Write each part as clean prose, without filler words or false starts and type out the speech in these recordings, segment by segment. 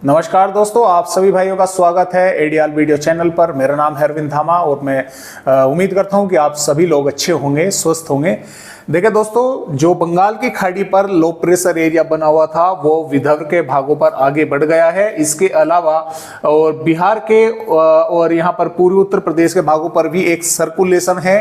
नमस्कार दोस्तों, आप सभी भाइयों का स्वागत है एडीआल वीडियो चैनल पर। मेरा नाम है अरविंद धामा और मैं उम्मीद करता हूं कि आप सभी लोग अच्छे होंगे, स्वस्थ होंगे। देखिए दोस्तों, जो बंगाल की खाड़ी पर लो प्रेशर एरिया बना हुआ था वो विदर्भ के भागों पर आगे बढ़ गया है। इसके अलावा और बिहार के और यहाँ पर पूर्वी उत्तर प्रदेश के भागों पर भी एक सर्कुलेशन है,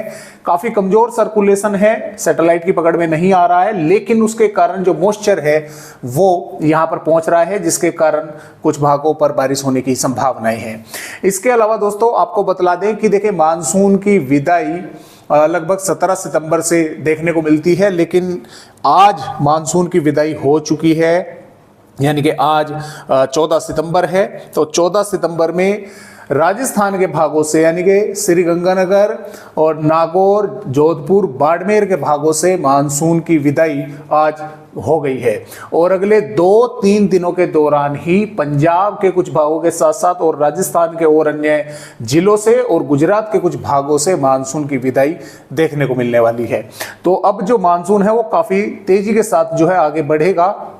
काफी कमजोर सर्कुलेशन है, सैटेलाइट की पकड़ में नहीं आ रहा है, लेकिन उसके कारण जो मॉइस्चर है वो यहाँ पर पहुंच रहा है, जिसके कारण कुछ भागों पर बारिश होने की संभावनाएं हैं। इसके अलावा दोस्तों आपको बतला दें कि देखिए मानसून की विदाई लगभग 17 सितंबर से देखने को मिलती है, लेकिन आज मानसून की विदाई हो चुकी है, यानी कि आज 14 सितंबर है। तो 14 सितंबर में राजस्थान के भागों से यानी कि श्रीगंगानगर और नागौर, जोधपुर, बाड़मेर के भागों से मानसून की विदाई आज हो गई है और अगले 2-3 दिनों के दौरान ही पंजाब के कुछ भागों के साथ साथ और राजस्थान के और अन्य जिलों से और गुजरात के कुछ भागों से मानसून की विदाई देखने को मिलने वाली है। तो अब जो मानसून है वो काफी तेजी के साथ जो है आगे बढ़ेगा,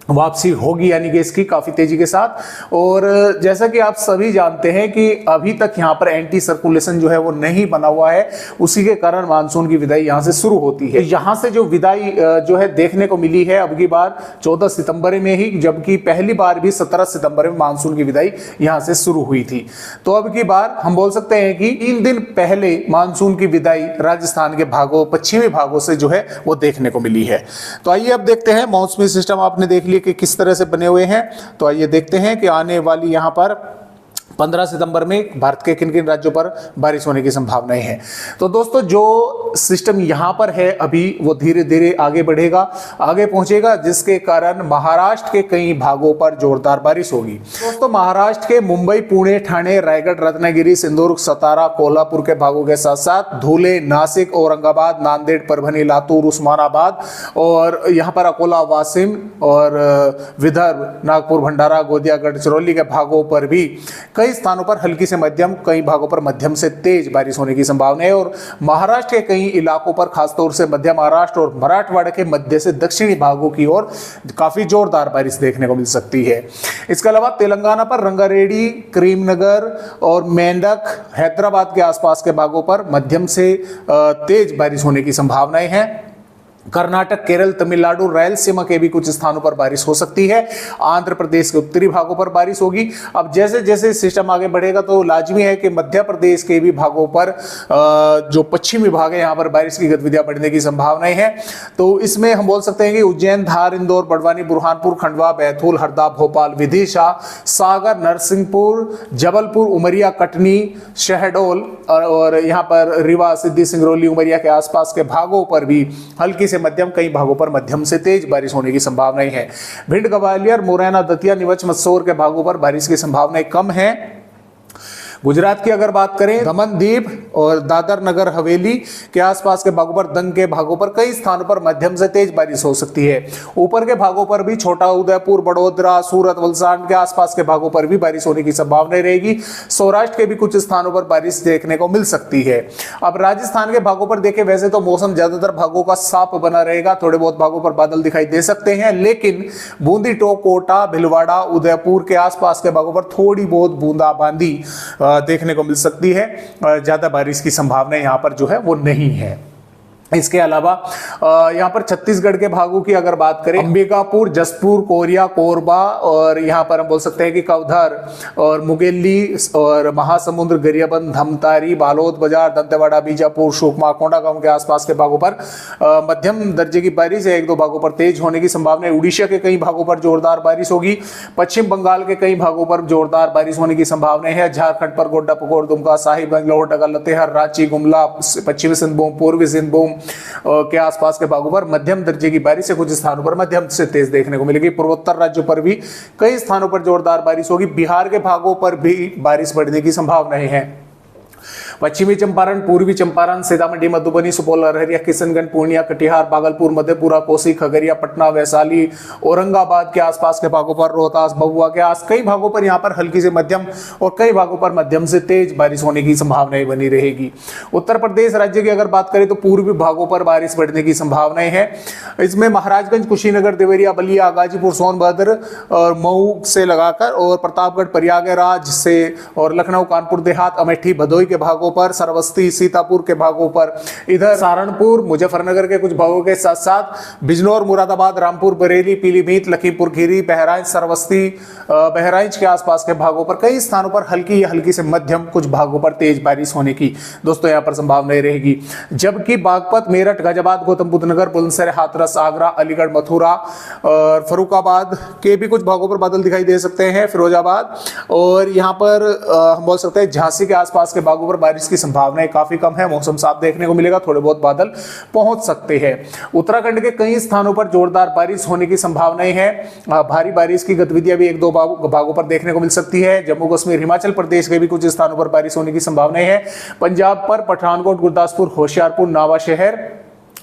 वापसी होगी यानी कि इसकी काफी तेजी के साथ। और जैसा कि आप सभी जानते हैं कि अभी तक यहाँ पर एंटी सर्कुलेशन जो है वो नहीं बना हुआ है, उसी के कारण मानसून की विदाई यहाँ से शुरू होती है। यहाँ से जो विदाई जो है देखने को मिली है अब की बार 14 सितंबर में ही, जबकि पहली बार भी 17 सितंबर में मानसून की विदाई यहाँ से शुरू हुई थी। तो अब की बार हम बोल सकते हैं कि 3 दिन पहले मानसून की विदाई राजस्थान के भागों, पश्चिमी भागों से जो है वो देखने को मिली है। तो आइए अब देखते हैं मौसमी सिस्टम आपने देख लिया कि किस तरह से बने हुए हैं। तो आइए देखते हैं कि आने वाली यहां पर 15 सितंबर में भारत के किन किन राज्यों पर बारिश होने की संभावनाएं हैं। तो दोस्तों जो सिस्टम यहां पर है अभी वो धीरे धीरे आगे बढ़ेगा, आगे पहुंचेगा, जिसके कारण महाराष्ट्र के कई भागों पर जोरदार बारिश होगी। दोस्तों महाराष्ट्र के मुंबई, पुणे, ठाणे, रायगढ़, रत्नागिरी, सिंधुदुर्ग, सतारा, कोल्हापुर के भागों के साथ साथ धुले, नासिक, औरंगाबाद, नांदेड़, परभनी, लातूर, उस्मानाबाद और यहाँ पर अकोला, वाशिम और विदर्भ, नागपुर, भंडारा, गोंदिया, गढ़चिरौली के भागों पर भी कई स्थानों पर हल्की से मध्यम, कई भागों पर मध्यम से तेज बारिश होने की संभावना है। और महाराष्ट्र के कई इलाकों पर खासतौर से मध्य महाराष्ट्र और मराठवाड़ा के मध्य से दक्षिणी भागों की ओर काफी जोरदार बारिश देखने को मिल सकती है। इसके अलावा तेलंगाना पर रंगारेड्डी, करीमनगर और मेंढक, हैदराबाद के आसपास के भागों पर मध्यम से तेज बारिश होने की संभावनाएं हैं। कर्नाटक, केरल, तमिलनाडु, रायलसीमा के भी कुछ स्थानों पर बारिश हो सकती है। आंध्र प्रदेश के उत्तरी भागों पर बारिश होगी। अब जैसे जैसे सिस्टम आगे बढ़ेगा तो लाजमी है कि मध्य प्रदेश के भी भागों पर जो पश्चिमी भाग है यहाँ पर बारिश की गतिविधियां बढ़ने की संभावनाएं हैं। तो इसमें हम बोल सकते हैं कि उज्जैन, धार, इंदौर, बड़वानी, बुरहानपुर, खंडवा, बैतूल, हरदा, भोपाल, विदिशा, सागर, नरसिंहपुर, जबलपुर, उमरिया, कटनी, शहडोल और यहाँ पर रीवा, सिद्धि, सिंगरौली, उमरिया के आसपास के भागों पर भी हल्की मध्यम, कई भागों पर मध्यम से तेज बारिश होने की संभावनाएं है। भिंड, ग्वालियर, मुरैना, दतिया, नीमच, मंदसौर के भागों पर बारिश की संभावनाएं कम है। गुजरात की अगर बात करें, दमन दीव और दादर नगर हवेली के आसपास के भागों पर, दंग के भागों पर कई स्थानों पर मध्यम से तेज बारिश हो सकती है। ऊपर के भागों पर भी छोटा उदयपुर, बड़ोदरा, सूरत, वलसाड के आसपास के भागों पर भी बारिश होने की संभावना रहेगी। सौराष्ट्र के भी कुछ स्थानों पर बारिश देखने को मिल सकती है। अब राजस्थान के भागों पर देखें, वैसे तो मौसम ज्यादातर भागों का साफ बना रहेगा, थोड़े बहुत भागों पर बादल दिखाई दे सकते हैं, लेकिन बूंदी, टोंक, कोटा, भिलवाड़ा, उदयपुर के आसपास के भागों पर थोड़ी बहुत बूंदाबांदी देखने को मिल सकती है। ज्यादा बारिश की संभावना यहां पर जो है वो नहीं है। इसके अलावा यहाँ पर छत्तीसगढ़ के भागों की अगर बात करें, अंबिकापुर, जसपुर, कोरिया, कोरबा और यहाँ पर हम बोल सकते हैं कि कवधर और मुगेली और महासमुंद, गरियाबंद, धमतारी, बालोद बाजार, दंतेवाड़ा, बीजापुर, सुकमा, कोंडागांव के आसपास के भागों पर मध्यम दर्जे की बारिश है। 1-2 भागों पर तेज होने की संभावना है। उड़ीसा के कई भागों पर जोरदार बारिश होगी। पश्चिम बंगाल के कई भागों पर जोरदार बारिश होने की संभावना है। झारखंड पर गोड्डा, पकोर, दुमका, साहिबगंज, लोहरदगा, लतेहर, रांची, गुमला, पश्चिमी सिंहभूम, पूर्वी सिंहभूम के आसपास के भागों पर मध्यम दर्जे की बारिश है। कुछ स्थानों पर मध्यम से तेज देखने को मिलेगी। पूर्वोत्तर राज्यों पर भी कई स्थानों पर जोरदार बारिश होगी। बिहार के भागों पर भी बारिश बढ़ने की संभावनाएं हैं। पश्चिमी चंपारण, पूर्वी चंपारण, सीतामढ़ी, मधुबनी, सुपौल, अररिया, किशनगंज, पूर्णिया, कटिहार, भागलपुर, मधेपुरा, कोसी, खगड़िया, पटना, वैशाली, औरंगाबाद के आसपास के भागों पर, रोहतास, भभुआ के कई भागों पर यहाँ पर हल्की से मध्यम और कई भागों पर मध्यम से तेज बारिश होने की संभावनाएं बनी रहेगी। उत्तर प्रदेश राज्य की अगर बात करें तो पूर्वी भागों पर बारिश बढ़ने की संभावनाएं हैं। इसमें महाराजगंज, कुशीनगर, देवरिया, बलिया, गाजीपुर, सोनभद्र और मऊ से लगाकर और प्रतापगढ़, प्रयागराज से और लखनऊ, कानपुर देहात, अमेठी, भदोही के भागों पर, श्रावस्ती, सीतापुर के भागों पर, इधर सहारनपुर, मुजफ्फरनगर के कुछ भागों के साथ साथ बिजनौर, मुरादाबाद, रामपुर, बरेली, पीलीभीत, लखीमपुर खीरी, बहराइच, श्रावस्ती, बहराइच के आसपास के भागों पर कई स्थानों पर हल्की या हल्की से मध्यम, कुछ भागों पर तेज बारिश होने की दोस्तों यहाँ पर संभावना रहेगी। जबकि बागपत, मेरठ, गाजियाबाद, गौतम बुद्ध नगर, बुलंदशहर, हाथरस, आगरा, अलीगढ़, मथुरा और फर्रुखाबाद के भी कुछ भागों पर बादल दिखाई दे सकते हैं, फिरोजाबाद और यहाँ पर हम बोल सकते हैं झांसी के आसपास के भागों पर बारिश की संभावनाएं काफी कम है। मौसम साफ देखने को मिलेगा, थोड़े बहुत बादल पहुंच सकते हैं। उत्तराखंड के कई स्थानों पर जोरदार बारिश होने की संभावनाएं हैं। भारी बारिश की गतिविधियां भी एक दो भागों पर देखने को मिल सकती है। जम्मू कश्मीर, हिमाचल प्रदेश के भी कुछ स्थानों पर बारिश होने की संभावनाएं हैं। पंजाब पर पठानकोट, गुरदासपुर, होशियारपुर, नावा शहर,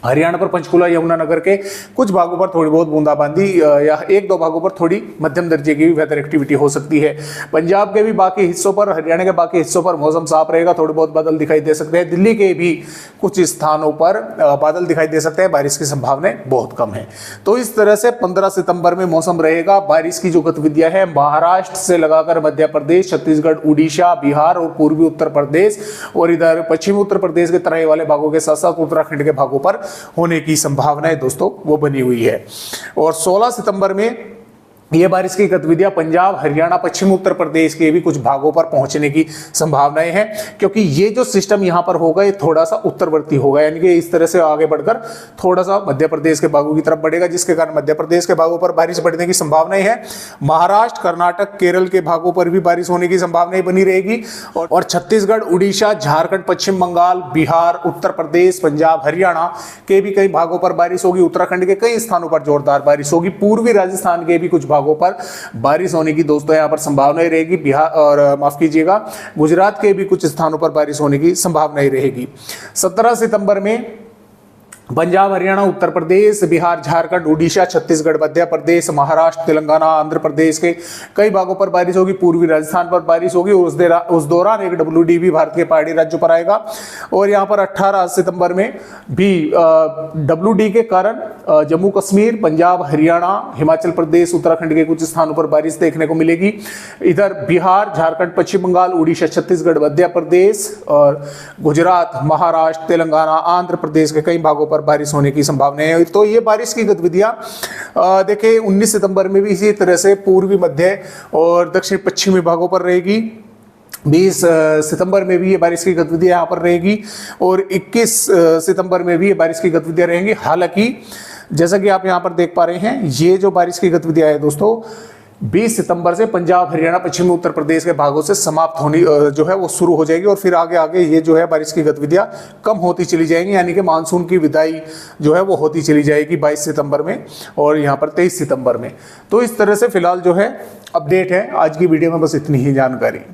हरियाणा पर पंचकुला, यमुनानगर के कुछ भागों पर थोड़ी बहुत बूंदाबांदी या एक दो भागों पर थोड़ी मध्यम दर्जे की भी वेदर एक्टिविटी हो सकती है। पंजाब के भी बाकी हिस्सों पर, हरियाणा के बाकी हिस्सों पर मौसम साफ रहेगा, थोड़े बहुत बादल दिखाई दे सकते हैं। दिल्ली के भी कुछ स्थानों पर बादल दिखाई दे सकते हैं, बारिश की संभावनाएं बहुत कम है। तो इस तरह से 15 सितंबर में मौसम रहेगा। बारिश की जो गतिविधियां है महाराष्ट्र से लगाकर मध्य प्रदेश, छत्तीसगढ़, उड़ीसा, बिहार और पूर्वी उत्तर प्रदेश और इधर पश्चिमी उत्तर प्रदेश के तराई वाले भागों के साथ साथ उत्तराखंड के भागों पर होने की संभावनाएं दोस्तों वो बनी हुई है। और 16 सितंबर में ये बारिश की गतिविधियां पंजाब, हरियाणा, पश्चिम उत्तर प्रदेश के भी कुछ भागों पर पहुंचने की संभावनाएं हैं, क्योंकि ये जो सिस्टम यहां पर होगा ये थोड़ा सा उत्तरवर्ती होगा, यानी कि इस तरह से आगे बढ़कर थोड़ा सा मध्य प्रदेश के भागों की तरफ बढ़ेगा, जिसके कारण मध्य प्रदेश के भागों पर बारिश बढ़ने की संभावनाएं है। महाराष्ट्र, कर्नाटक, केरल के भागों पर भी बारिश होने की संभावनाएं बनी रहेगी और छत्तीसगढ़, उड़ीसा, झारखंड, पश्चिम बंगाल, बिहार, उत्तर प्रदेश, पंजाब, हरियाणा के भी कई भागों पर बारिश होगी। उत्तराखंड के कई स्थानों पर जोरदार बारिश होगी। पूर्वी राजस्थान के भी कुछ भागों पर बारिश होने की दोस्तों यहां पर संभावनाएं रहेगी। बिहार और माफ कीजिएगा, गुजरात के भी कुछ स्थानों पर बारिश होने की संभावनाएं रहेगी। 17 सितंबर में पंजाब, हरियाणा, उत्तर प्रदेश, बिहार, झारखंड, उड़ीसा, छत्तीसगढ़, मध्य प्रदेश, महाराष्ट्र, तेलंगाना, आंध्र प्रदेश के कई भागों पर बारिश होगी। पूर्वी राजस्थान पर बारिश होगी और उस दौरान एक WD भी भारत के पहाड़ी राज्यों पर आएगा। और यहाँ पर 18 सितंबर में भी WD के कारण जम्मू कश्मीर, पंजाब, हरियाणा, हिमाचल प्रदेश, उत्तराखंड के कुछ स्थानों पर बारिश देखने को मिलेगी। इधर बिहार, झारखंड, पश्चिम बंगाल, उड़ीसा, छत्तीसगढ़, मध्य प्रदेश और गुजरात, महाराष्ट्र, तेलंगाना, आंध्र प्रदेश के कई भागों पर बारिश होने की संभावना है। तो ये बारिश की गतिविधियां देखिए 19 सितंबर में भी इसी तरह से पूर्वी, मध्य और दक्षिण पश्चिमी भागों पर रहेगी। 20 सितंबर में भी ये बारिश की गतिविधियां यहाँ पर रहेगी और 21 सितंबर में भी ये बारिश की गतिविधियां रहेंगी। हालांकि जैसा कि आप यहाँ पर देख पा रहे हैं, ये जो बारिश की गतिविधियां है दोस्तों 20 सितंबर से पंजाब, हरियाणा, पश्चिमी उत्तर प्रदेश के भागों से समाप्त होनी जो है वो शुरू हो जाएगी और फिर आगे आगे ये जो है बारिश की गतिविधियां कम होती चली जाएंगी, यानी कि मानसून की विदाई जो है वो होती चली जाएगी 22 सितंबर में और यहाँ पर 23 सितंबर में। तो इस तरह से फिलहाल जो है अपडेट है। आज की वीडियो में बस इतनी ही जानकारी।